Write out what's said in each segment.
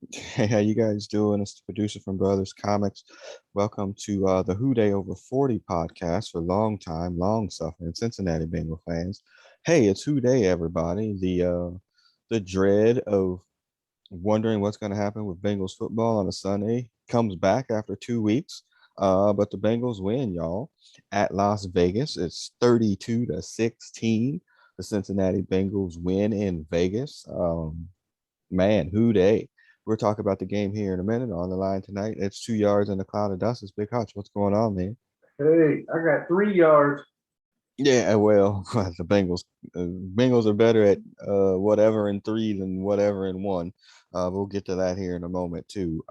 Hey, how you guys doing? It's the producer from Brothers Comics. Welcome to the Who Day Over 40 podcast for long time, long suffering Cincinnati Bengal fans. Hey, it's Who Day, everybody. The dread of wondering what's going to happen with Bengals football on a Sunday comes back after 2 weeks. But the Bengals win, y'all, at Las Vegas. It's 32-16. The Cincinnati Bengals win in Vegas. Man, Who Day. We'll talk about the game here in a minute. On the line tonight, it's 2 yards in a cloud of dust. It's Big Hutch. What's going on, man? Hey, I got 3 yards. Yeah, well, the Bengals are better at whatever in three than whatever in one. We'll get to that here in a moment too.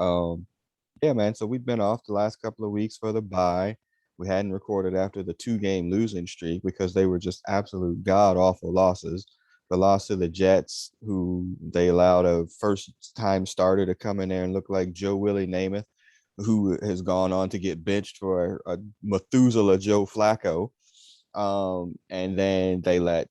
Yeah, man. So we've been off the last couple of weeks for the bye. We hadn't recorded after the two-game losing streak because they were just absolute god awful losses. The loss to the Jets, who they allowed a first-time starter to come in there and look like Joe Willie Namath, who has gone on to get benched for a Methuselah Joe Flacco. And then they let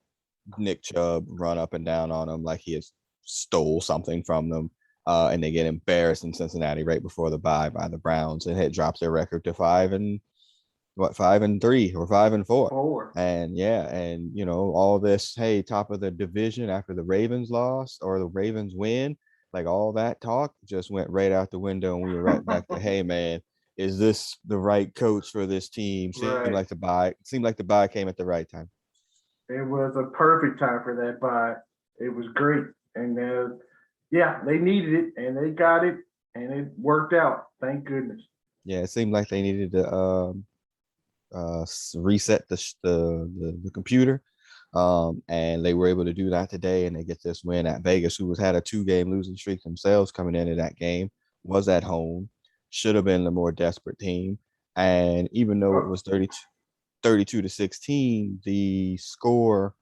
Nick Chubb run up and down on them like he has stole something from them. And they get embarrassed in Cincinnati right before the bye by the Browns, and it drops their record to 5-3 or 5-4. Four. And yeah, and all this, hey, top of the division after the Ravens lost or the Ravens win, like all that talk just went right out the window, and we were right back to, hey man, is this the right coach for this team? Right. Seemed like the bye came at the right time. It was a perfect time for that buy. It was great. And yeah, they needed it and they got it and it worked out. Thank goodness. Yeah, it seemed like they needed to reset the computer. And they were able to do that today, and they get this win at Vegas, who was had a two-game losing streak themselves coming into that game, was at home, should have been the more desperate team. And even though it Oh, was 32-16, the score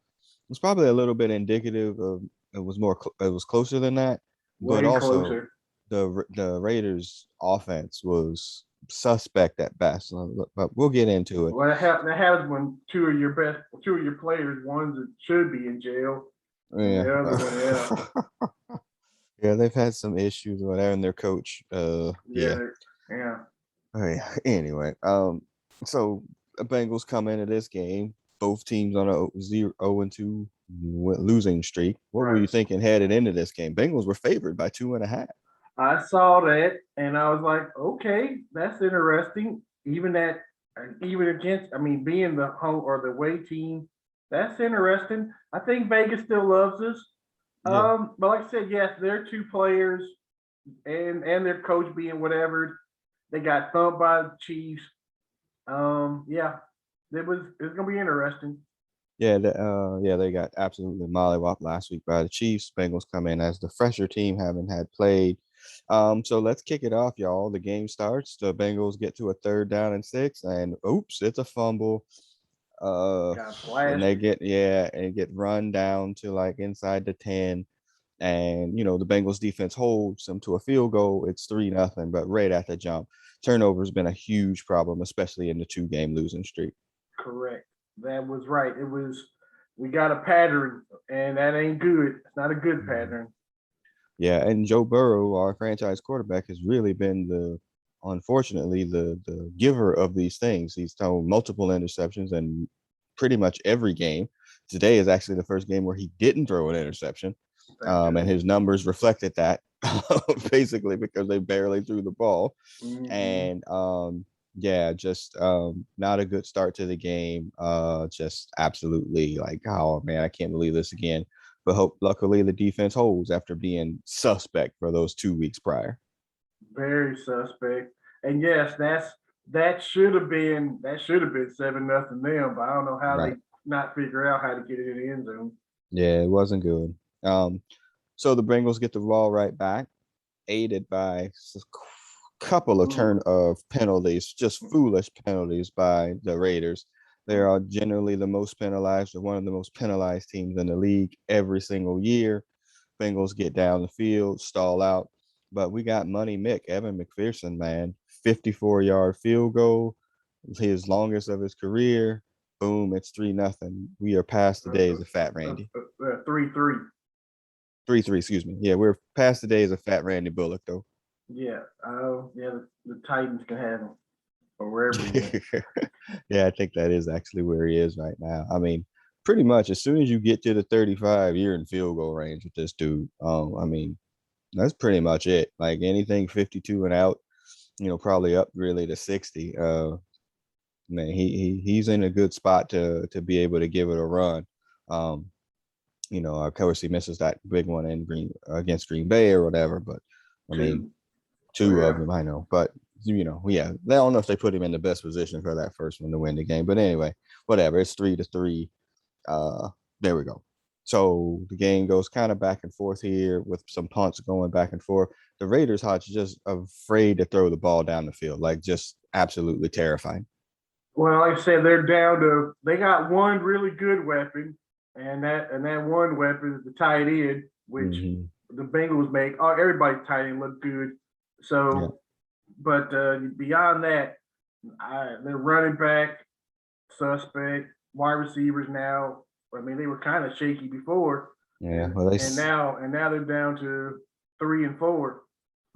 was probably a little bit indicative of it was closer than that, but way also closer. the Raiders offense was suspect at best. But we'll get into it. Well, that happens when two of your players, one that should be in jail, and Yeah. the other one, yeah, Yeah, they've had some issues with that and their coach. Yeah. yeah, yeah, Oh, yeah. Anyway, so the Bengals come into this game, both teams on a 0-2 losing streak. What were right. you thinking headed into this game? Bengals were favored by 2.5. I saw that and I was like, okay, that's interesting. Even against, I mean, being the home or the away team, that's interesting. I think Vegas still loves us. Yeah. But like I said, yes, their two players and their coach being whatever, they got thumped by the Chiefs. Yeah, it's gonna be interesting. Yeah, they got absolutely mollywopped last week by the Chiefs. Bengals come in as the fresher team, haven't had played. So let's kick it off, y'all. The game starts. The Bengals get to a 3rd down and 6, and oops, it's a fumble. Got And they blasted. get run down to like inside the 10. And the Bengals defense holds them to a field goal. It's 3-0, but right at the jump, turnover has been a huge problem, especially in the two-game losing streak. Correct. That was right. It was we got a pattern, and that ain't good. It's not a good Mhm. pattern. Yeah, and Joe Burrow, our franchise quarterback, has really been unfortunately, the giver of these things. He's thrown multiple interceptions in pretty much every game. Today is actually the first game where he didn't throw an interception, Thank and goodness. his numbers reflected that, basically because they barely threw the ball. Mm-hmm. And yeah, just not a good start to the game. Just absolutely like, oh man, I can't believe this again. But luckily the defense holds after being suspect for those 2 weeks prior. Very suspect. And yes, that should have been 7-0 them, but I don't know how they Right. not figure out how to get it in the end zone. Yeah, it wasn't good. So the Bengals get the ball right back, aided by couple of turn Mm. of penalties, just foolish penalties by the Raiders. They are generally the most penalized or one of the most penalized teams in the league every single year. Bengals get down the field, stall out, but we got Money Mick, Evan McPhearson, man, 54-yard field goal, his longest of his career. Boom, it's 3-0. We are past the days of Fat Randy. 3-3. 3-3. Excuse me. Yeah, we're past the days of Fat Randy Bullock though. Yeah. Oh, yeah. The Titans can have him or wherever he went. Yeah, I think that is actually where he is right now. I mean, pretty much as soon as you get to the 35, you're in field goal range with this dude. I mean, that's pretty much it. Like anything 52 and out, probably up really to 60. Man, he's in a good spot to be able to give it a run. Um, of course he misses that big one in Green against Green Bay or whatever, but I mean, Two. Oh two of yeah. them I know, but yeah, I don't know if they put him in the best position for that first one to win the game, but anyway, whatever. It's 3-3. Uh, there we go. So the game goes kind of back and forth here with some punts going back and forth. The Raiders, Hodge, just afraid to throw the ball down the field, like just absolutely terrifying. Well, like I said, they're down to they got one really good weapon, and that one weapon is the tight end, which Hmm. the Bengals make. Oh, everybody's tight end look good. Yeah. So, but beyond that, they're running back suspect, wide receivers now. I mean, they were kind of shaky before, Yeah. and and now they're down to 3 and 4.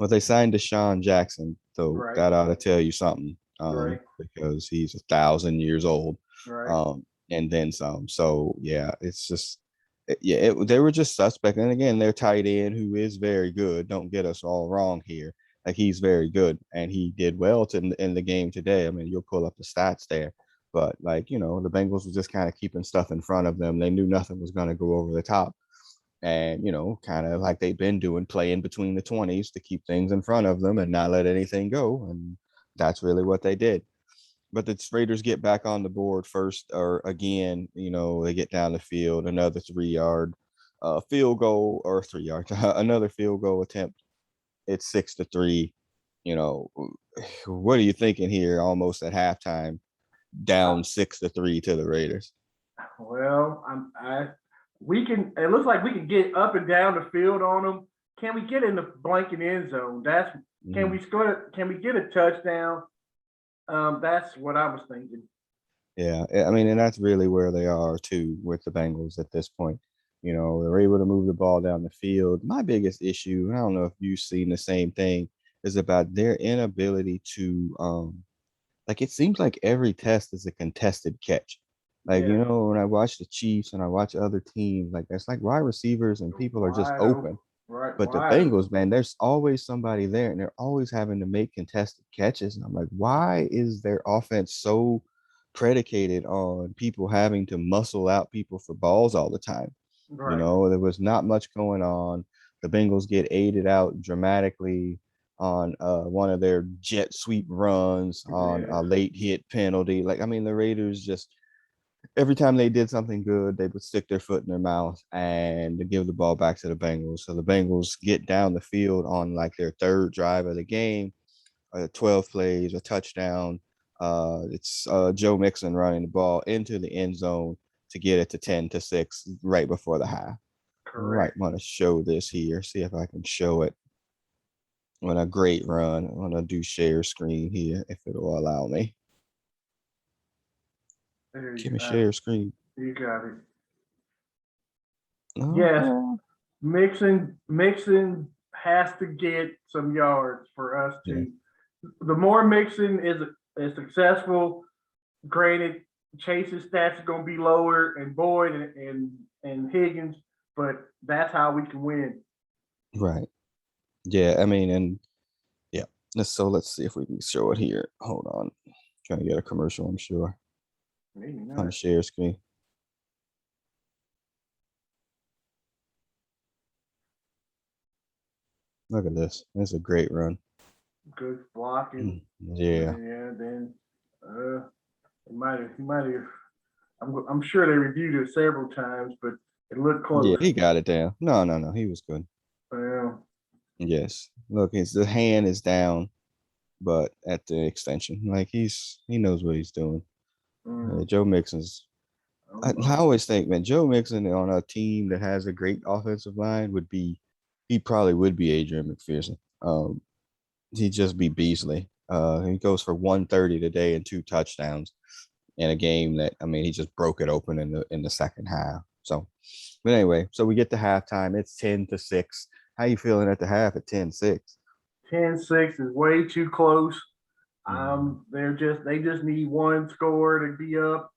They signed Deshaun Jackson, so Right, that ought to tell you something. right, Because he's 1,000 years old, right, and then some. So yeah, it's just yeah, they were just suspect. And again, their tight end, who is very good. Don't get us all wrong here. Like he's very good, and he did well in the game today. I mean, you'll pull up the stats there, but like the Bengals were just kind of keeping stuff in front of them. They knew nothing was going to go over the top, and kind of like they've been doing, playing between the 20s to keep things in front of them and not let anything go. And that's really what they did. But the Raiders get back on the board first, or again, they get down the field, another 3 yard field goal, or 3 yard, another field goal attempt. It's 6-3. You know, what are you thinking here? Almost at halftime, uh, down 6-3 to the Raiders. well, we can. It looks like we can get up and down the field on them. Can we get in the blanket end zone? Can Mhm. we score? Can we get a touchdown? That's what I was thinking. Yeah, I mean, and that's really where they are too with the Bengals at this point. They're able to move the ball down the field. My biggest issue, and I don't know if you've seen the same thing, is about their inability to like it seems like every test is a contested catch. Like, Yeah, when I watch the Chiefs and I watch other teams, like it's like wide receivers and people are just wide open, open. right, But the wide open. Bengals, man, there's always somebody there, and they're always having to make contested catches. And I'm like, why is their offense so predicated on people having to muscle out people for balls all the time? Right, There was not much going on. The Bengals get aided out dramatically on one of their jet sweep runs on yeah, a late hit penalty. Like, I mean, the Raiders just every time they did something good, they would stick their foot in their mouth and to give the ball back to the Bengals. So the Bengals get down the field on like their third drive of the game, 12 plays, a touchdown. It's Joe Mixon running the ball into the end zone to get it to 10-6 right before the half. I might correct. want to show this here, see if I can show it on a great run. I'm going to do share screen here if it'll allow me. There Give you, me share screen. you got it. Yes, Uh-huh. Mixon has to get some yards for us Yeah, to. The more Mixon is successful, granted, Chase's stats are going to be lower, and Boyd and Higgins, but that's how we can win. right. Yeah, I mean, and yeah. Let's see if we can show it here. Hold on. Trying to get a commercial, I'm sure. Maybe On the not. share screen. Look at this. It's a great run. Good blocking. Yeah. Yeah, then uh, he might have. I'm sure they reviewed it several times, but it looked Yeah, close. he got it down. No, no, no. He was good. Well, Yes. Look, the hand is down, but at the extension. Like he knows what he's doing. mm, Joe Mixon's I um, always think, man, Joe Mixon on a team that has a great offensive line he probably would be Adrian McPhearson. He'd just be Beasley. He goes for 130 today and 2 touchdowns in a game that, I mean, he just broke it open in the second half. So, but anyway, so we get to halftime. It's 10-6. How you feeling at the half at 10-6? 10-6 is way too close. Mm, They just need one score to be up.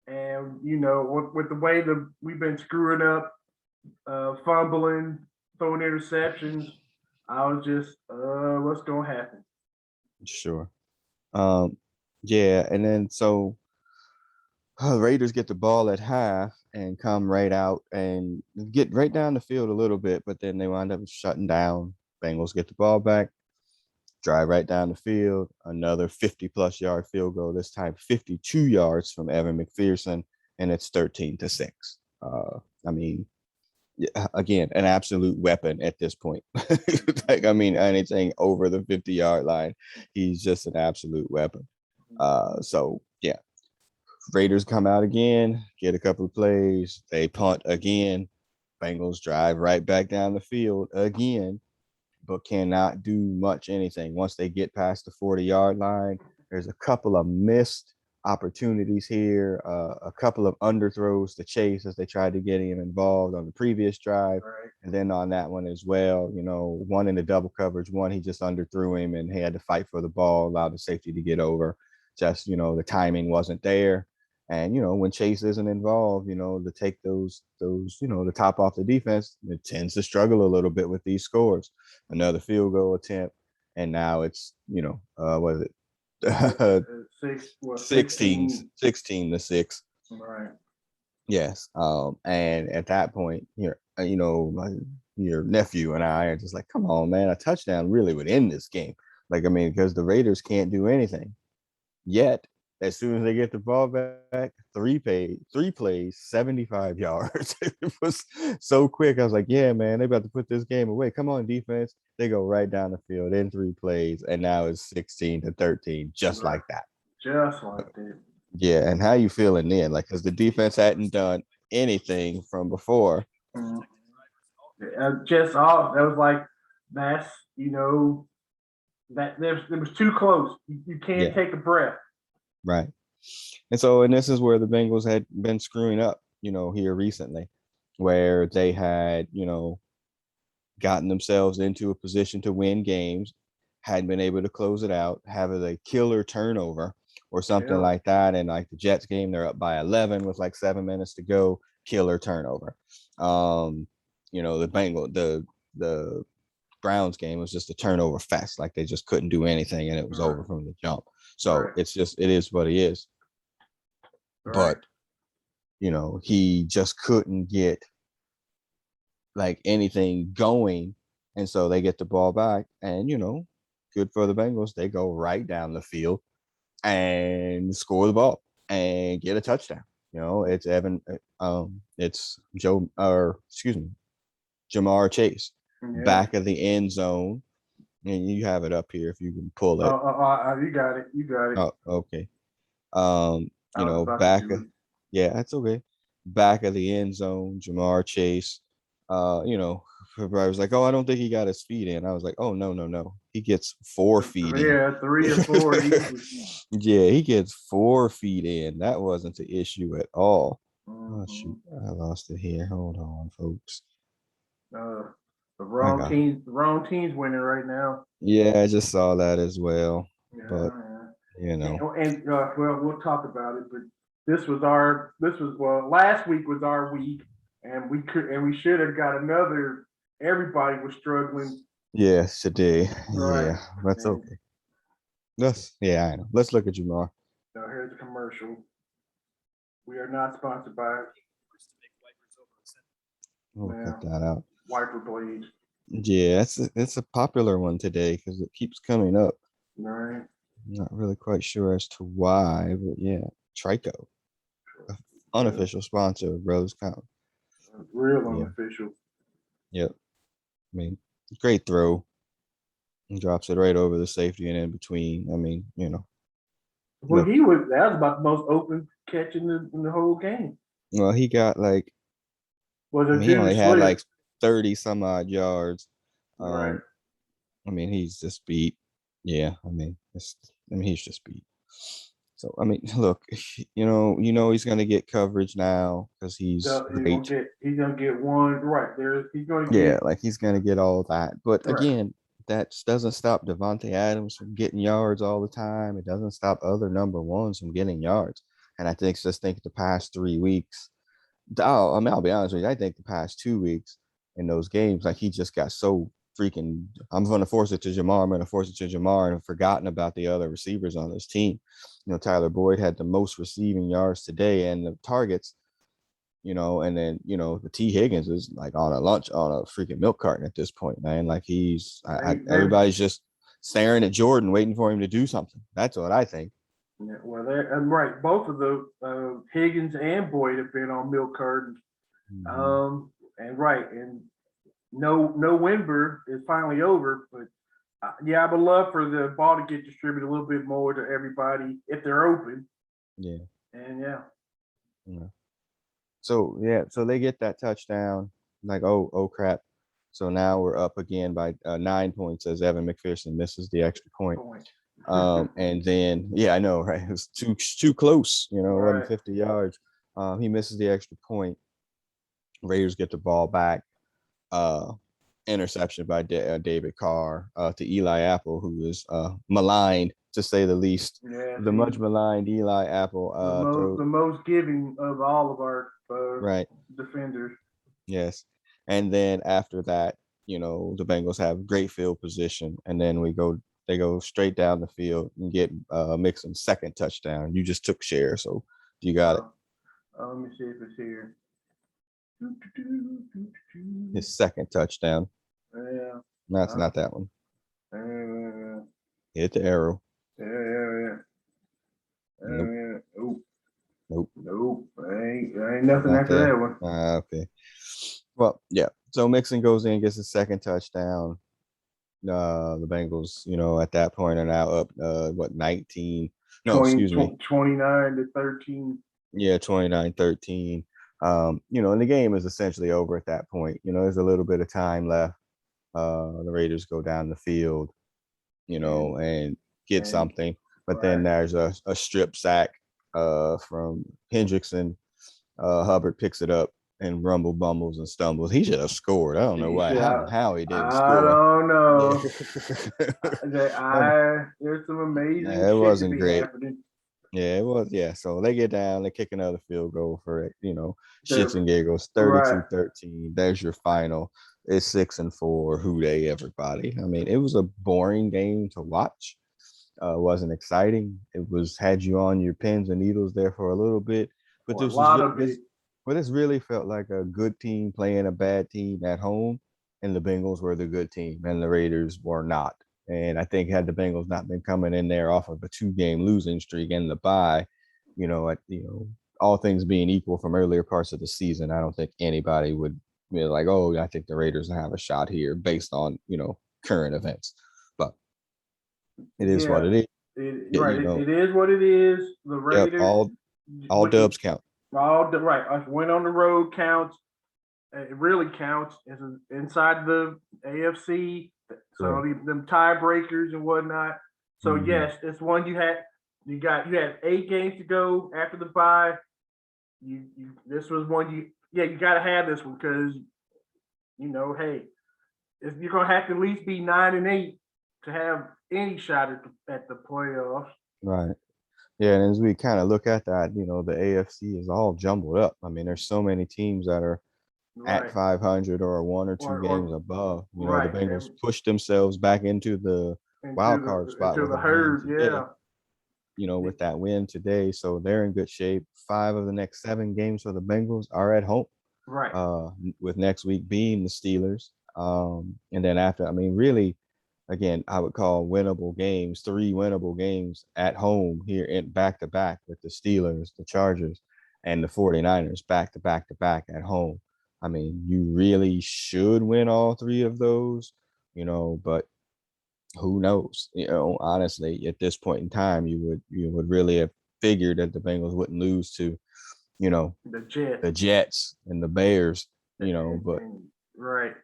And with the way we've been screwing up, fumbling, throwing interceptions, I was just, what's gonna happen? sure. Um, yeah, and then so Raiders get the ball at half and come right out and get right down the field a little bit, but then they wind up shutting down. Bengals get the ball back, drive right down the field, another 50 plus yard field goal, this time 52 yards from Evan McPhearson, and it's 13-6. I mean, yeah, again, an absolute weapon at this point. Like, I mean, anything over the 50-yard line, he's just an absolute weapon. So yeah, Raiders come out again, get a couple of plays, they punt again. Bengals drive right back down the field again, but cannot do much anything. Once they get past the 40-yard line, there's a couple of missed opportunities here, a couple of underthrows to Chase as they tried to get him involved on the previous drive. Right. And then on that one as well, one in the double coverage, one he just underthrew him and he had to fight for the ball, allowed the safety to get over. Just, the timing wasn't there. And when Chase isn't involved, to take those, the top off the defense, it tends to struggle a little bit with these scores. Another field goal attempt, and now it's what is it? Six, well, 16, 16. 16-6. Right. Yes. And at that point, your nephew and I are just like, come on, man, a touchdown really would end this game. Like, I mean, because the Raiders can't do anything. Yet, as soon as they get the ball back, three plays, 75 yards. It was so quick. I was like, yeah, man, they about to put this game away. Come on, defense. They go right down the field in 3 plays, and now it's 16-13, just Right. like that. Just like that. Yeah, and how you feeling then? Like, because the defense hadn't done anything from before. Mm. Just off. That was like, that's, it was too close. You can't Yeah, take a breath. right. And this is where the Bengals had been screwing up, here recently, where they had, gotten themselves into a position to win games, hadn't been able to close it out, having a killer turnover or something Yeah. like that. And like the Jets game, they're up by 11 with like 7 minutes to go, killer turnover. Um, the Browns game was just a turnover fest. Like they just couldn't do anything and it was over Right. from the jump. So Right. it is what it is. Right. But, he just couldn't get like anything going. And so they get the ball back and, good for the Bengals. They go right down the field and score the ball and get a touchdown. It's Joe, or excuse me, Jamar Chase, Yeah. back of the end zone. And you have it up here if you can pull it. You got it. You got it. Oh, okay. I was about to Back do of, it. yeah, that's okay. Back of the end zone, Jamar Chase. Uh, you know, everybody was like, "Oh, I don't think he got his feet in." I was like, "Oh, no, no, no. He gets 4 feet in." Yeah, 3 or 4 easily. Yeah, he gets 4 feet in. That wasn't the issue at all. Oh shoot, Mm-hmm. I lost it here. Hold on, folks. Uh, I got. the wrong team's winning right now. Yeah, I just saw that as well. But Yeah, you yeah. know, Well, we'll talk about it. But this was well, last week was our week, and we should have got another. Everybody was struggling, yes, today. right? Yeah, that's And okay. Yeah, I know. Let's look at Jamar. here's a commercial. We are not sponsored by We'll cut now that out. wiper blades. Yeah, it's a popular one today because it keeps coming up. All right, I'm not really quite sure as to why, but yeah, Trico, yeah, unofficial sponsor of Brothers Count. real Yeah, unofficial. yep. I mean, great throw. He drops it right over the safety and in between. I mean, Well, look, that was about the most open catch in the whole game. well, he got like, Was I a mean, he dude only had slid. like 30 some odd yards. Right. Um, I mean, he's just beat. Yeah, I mean, he's just beat. So I mean, look, he's gonna get coverage now because he's So great. he's gonna get one right there. He's gonna Yeah, get like he's gonna get all that. But right. again, that doesn't stop Devontae Adams from getting yards all the time. It doesn't stop other number ones from getting yards. And I think the past 3 weeks, I'll be honest with you. I think the past 2 weeks in those games, like he just got so freaking. I'm going to force it to Jamar. I'm going to force it to Jamar, and I've forgotten about the other receivers on this team. Tyler Boyd had the most receiving yards today, and the targets. And then the T Higgins is like on a freaking milk carton at this point, man. Like everybody's just staring at Jordan, waiting for him to do something. That's what I think. Yeah, well, and right, both of the Higgins and Boyd have been on milk cartons. Mm-hmm. And right, and no Winber is finally over, but yeah, I would love for the ball to get distributed a little bit more to everybody if they're open. Yeah. And yeah. Yeah. So they get that touchdown. Like, oh crap. So now we're up again by 9 points as Evan McPhearson misses the extra point. And then I know, right? It was too close. It wasn't Right. 50 yards. He misses the extra point. Raiders get the ball back. Interception by David Carr to Eli Apple, who is maligned to say the least. Yeah, The much maligned Eli Apple the throws. most giving of all of our Right. defenders. Yes. And then after that, the Bengals have great field position, and then they go straight down the field and get Mixon's second touchdown. You just took share, so you got it. Let me see if it's here. His second touchdown. Yeah. No, it's not that one. Uh, Hit the arrow. yeah. Nope. Nope. Nope. Ain't nothing Not after there. that one. Okay. Well, yeah. So Mixon goes in, gets his second touchdown. The Bengals, at that point are now up, 19? No, 20, excuse me. 29-13. Yeah, 29-13. And the game is essentially over at that point. There's a little bit of time left. The Raiders go down the field, and get something. But then there's a strip sack from Hendrickson. Hubbard picks it up and rumble bumbles and stumbles. He should have scored. I don't know why. How he didn't I score. don't know. Yeah. There's some amazing It shit to wasn't be great. happening. Yeah, it was. Yeah. So they get down, they kick another field goal for it. Shits and giggles, Right. 32-13. There's your final. It's 6-4. Who they, everybody. I mean, it was a boring game to watch. Wasn't exciting. It had you on your pins and needles there for a little bit. But For a lot of it. this really felt like a good team playing a bad team at home, and the Bengals were the good team, and the Raiders were not. And I think had the Bengals not been coming in there off of a 2-game losing streak and the bye, all things being equal from earlier parts of the season, I don't think anybody would be like, oh, I think the Raiders have a shot here based on current events. But it is what it is. It is what it is. The Yep, Raiders. all dubs count. Right. Us win on the road counts. It really counts as inside the AFC. So them tiebreakers and whatnot. So yes, it's one you had 8 games to go after the bye. This was one you got to have this one because hey, you're gonna have to at least be 9-8 to have any shot at the playoffs. Right. Yeah, and as we kind of look at that, the AFC is all jumbled up. I mean, there's so many teams that are at 500 or 1 or 2 games above. The Bengals pushed themselves back into the wild card spot with the herd, today, with that win today. So they're in good shape. 5 of the next 7 games for the Bengals are at home. Right. With next week being the Steelers. And then after, I mean, really, again, I would call winnable games, 3 winnable games at home here in back to back with the Steelers, the Chargers, and the 49ers back to back to back at home. I mean, you really should win all 3 of those, but who knows? Honestly, at this point in time, you would really have figured that the Bengals wouldn't lose to, the Jets and the Bears, but right.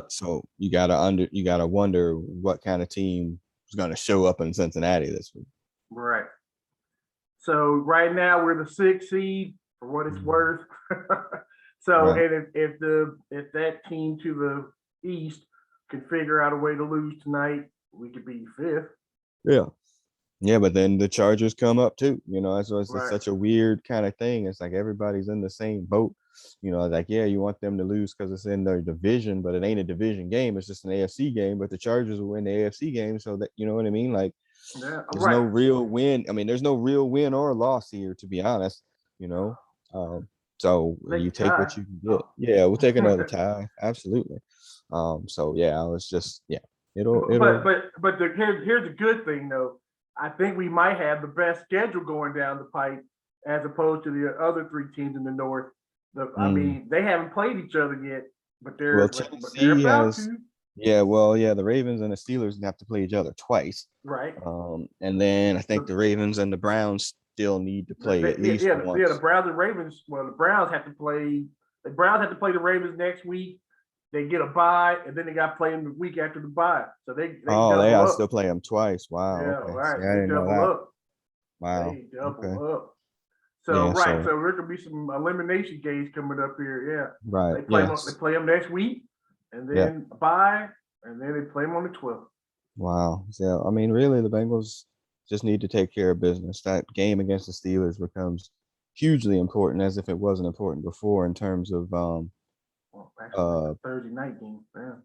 So you gotta wonder what kind of team is gonna show up in Cincinnati this week. Right. So right now we're the sixth seed for what it's Mhm. worth. So Right. and if that team to the east can figure out a way to lose tonight, we could be fifth. Yeah. Yeah, but then the Chargers come up too. That's why it's Right. such a weird kind of thing. It's like everybody's in the same boat. Like, yeah, you want them to lose because it's in their division, but it ain't a division game. It's just an AFC game. But the Chargers will win the AFC game, so that you know what I mean. Like, Yeah. there's no Right. real win. I mean, there's no real win or loss here, to be honest. You know, um, so Take you a take tie. what you can get. Oh. Yeah, we'll take another tie. Absolutely. So yeah, I was just yeah. It'll Here's a good thing though. I think we might have the best schedule going down the pipe as opposed to the other three teams in the north. I mm, mean, they haven't played each other yet, but well, they're Tennessee about has. to. Yeah, well, yeah, the Ravens and the Steelers have to play each other twice. Right. And then I think The, the Ravens and the Browns still need to play at least yeah, the once. Browns and Ravens. Well, the Browns have to play. The Browns have to play the Ravens next week. They get a bye, and then they got to play them the week after the bye. So they Oh, they double gotta still up. play them twice. Wow. Yeah, Okay. See, right. I They didn't know double that. up. Wow. They Okay. double up. So Yeah. right, So so there could be some elimination games coming up here. Yeah, right. they Yes. play them next week, and Yeah. then bye, and then they play them on the 12th. Wow. So I mean, really, the Bengals just need to take care of business. That game against the Steelers becomes hugely important, as if it wasn't important before in terms of Well, actually, that's uh a Thursday night game. Yeah,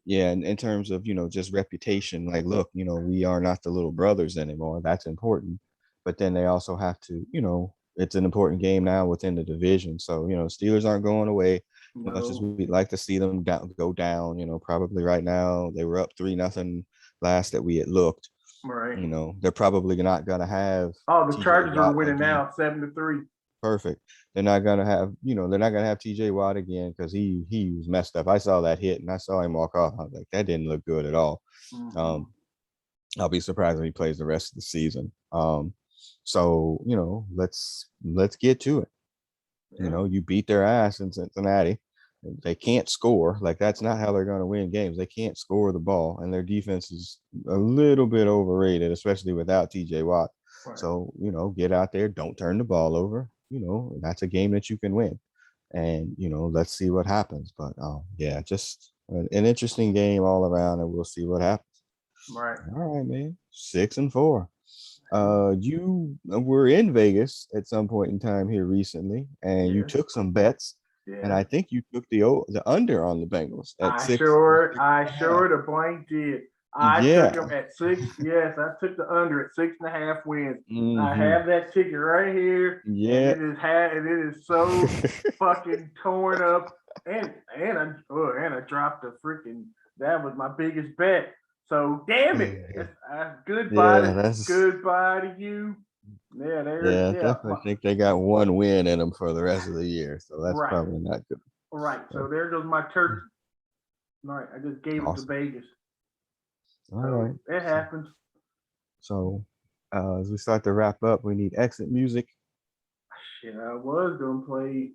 yeah, in terms of, just reputation, like, look, we are not the little brothers anymore. That's important. But then they also have to, it's an important game now within the division. So, Steelers aren't going away much as no, we'd like to see them go down, probably right now. They were up 3-0 last that we had looked. right. They're probably not going to have Oh, the TJ Chargers are Watt winning again. now, 7-3. Perfect. They're not gonna have TJ Watt again because he was messed up. I saw that hit and I saw him walk off. I was like, that didn't look good at all. Mm-hmm. Um, I'll be surprised if he plays the rest of the season. So let's get to it. Yeah, You beat their ass in Cincinnati. They can't score. Like, that's not how they're gonna win games. They can't score the ball, and their defense is a little bit overrated, especially without TJ Watt. right, So, get out there, don't turn the ball over. That's a game that you can win. And, let's see what happens. But yeah, just an interesting game all around, and we'll see what happens. right. All right, man. 6-4. You were in Vegas at some point in time here recently, and you Yes, took some bets, and yes. I think you took the under on the Bengals at six I and a half. sure the blank did. I took Yeah. them at six. Yes, I took the under at 6.5 wins. I Mm-hmm. have that ticket right here, and Yeah. and it is so fucking torn up. And I dropped the freaking. That was my biggest bet. So damn it. Yeah. Yeah. Goodbye to you. Yeah. I Yeah. definitely think they got one win in them for the rest of the year, so that's Right, probably not good. right. So So, there goes my turkey. All right, I just gave it to awesome. Vegas. All right. So it happens. So, as we start to wrap up, we need exit music. Shit, I was gonna play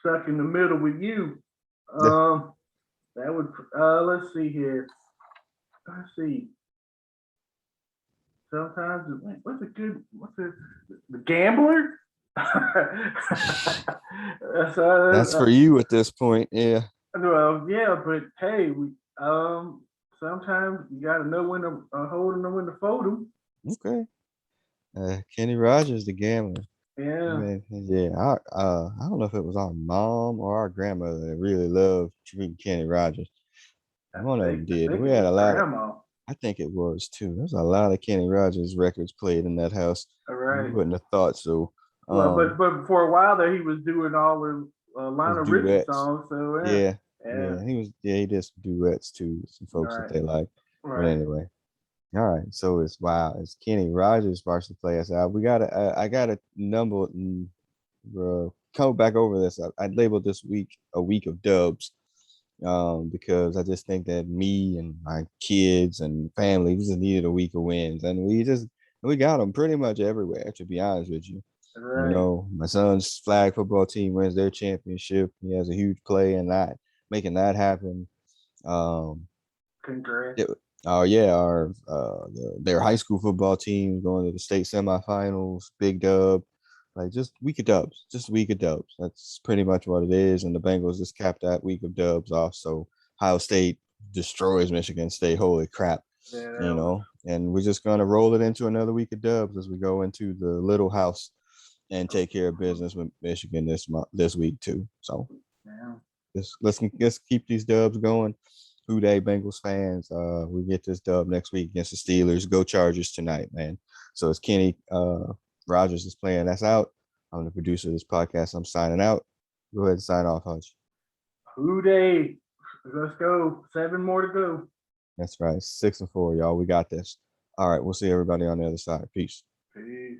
stuck in the middle with you. Yeah. Um, that would. Let's see here. Let's see. Sometimes what's a good? What's a the gambler? That's so, for you at this point. Yeah. well, yeah, but hey, sometimes you got to know when to hold them and when to fold them. Okay. Kenny Rogers, the gambler. Yeah, Man, yeah. I don't know if it was our mom or our grandmother that really loved treating Kenny Rogers. One of them I did. think We it had was a lot of. grandma. I think it was too. There's a lot of Kenny Rogers records played in that house. All You right. wouldn't have thought so. Well, Um, but for a while there, he was doing all the his Lionel Richie duets. songs. So yeah, Yeah, yeah. yeah. He did some duets too, with some All folks that right, they like. But right. anyway, all right. So it's wow. It's Kenny Rogers varsity players out. We got I got a number. Come back over this. I labeled this week a week of dubs. Because I just think that me and my kids and family we just needed a week of wins, and we got them pretty much everywhere. To be honest with you, Right. my son's flag football team wins their championship. He has a huge play in that, making that happen. Um, Congrats. it, Oh yeah, their high school football team going to the state semifinals, big dub, like just week of dubs, just week of dubs. That's pretty much what it is. And the Bengals just capped that week of dubs off. So Ohio State destroys Michigan State. Holy crap, Yeah, that was. And we're just gonna roll it into another week of dubs as we go into the Little House and take care of business with Michigan this week too. So Yeah. let's keep these dubs going. Who Dey Bengals fans. We get this dub next week against the Steelers. Go Chargers tonight, man. So it's Kenny Rogers is playing. That's out. I'm the producer of this podcast. I'm signing out. Go ahead and sign off, Hutch. Who Dey? Let's go. 7 more to go. That's right. 6-4, y'all. We got this. All right. We'll see everybody on the other side. Peace. Peace.